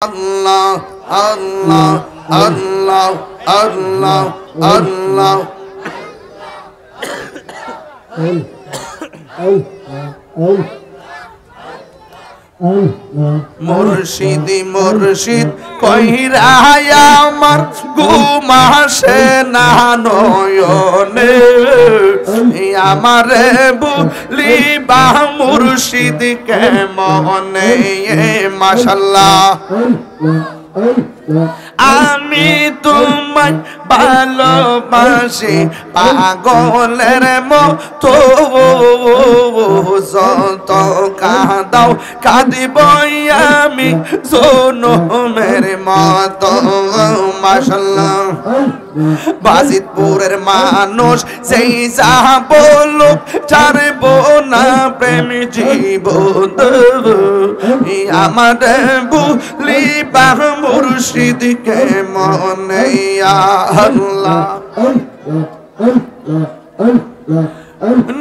Allah, Allah, Allah, Allah, Allah. Murshidi মুর্শিদ কইরা আমার ঘুম আসে না নয়নে, আমারে বলিবা মুর্শিদ কেমনে মাশাআল্লাহ। আমি তোমায় ভালোবাসি পাগলের মতো, যত কাঁদাও কাঁদিব আমি জনমের মতো মাশাআল্লাহ। বাজিতপুরের মানুষ সেই যা বলুক ছাড়ব না প্রেম জীবন, আমার বলিবা মুর্শিদ কেমনে আল্লাহ।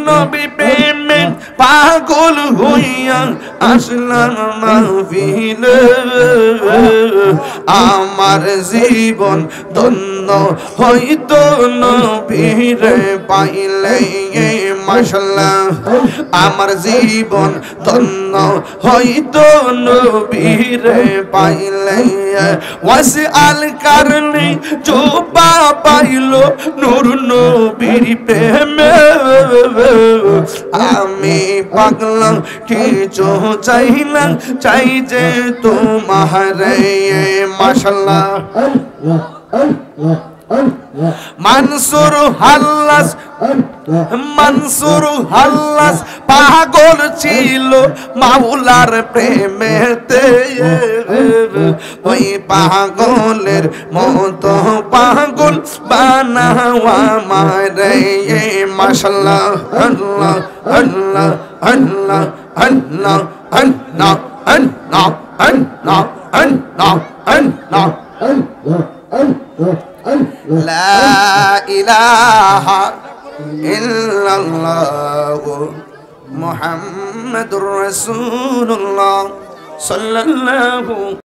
নবী প্রেমে পাগল হইয়া আসলাম মাহফিলে, আমার জীবন ধন্য হইতো নবীরে পাইলে মাশাআল্লাহ। আমার জীবন ধন্য হইতো নবীরে পাইলে, ওয়াসআল কারণে জোবা পাইলো নূর নবীর প্রেমে। আমি পাগলা কিছু চাইলাম, চাই যে তোমারে মাশাআল্লাহ। মনসুর হাল্লাস, মনসুর হাল্লাস পাগল ছিল মাওলার প্রেমেতে, ওই পাগলের মতো পাগল বানাওয়া মারে মাশাআল্লাহ। আল্লাহ আল্লাহ আল্লাহ আল্লাহ আল্লাহ আল্লাহ আল্লাহ আল্লাহ আল্লাহ। লা ইলাহা ইল্লাল্লাহ মুহাম্মাদুর রাসূলুল্লাহ সাল্লাল্লাহু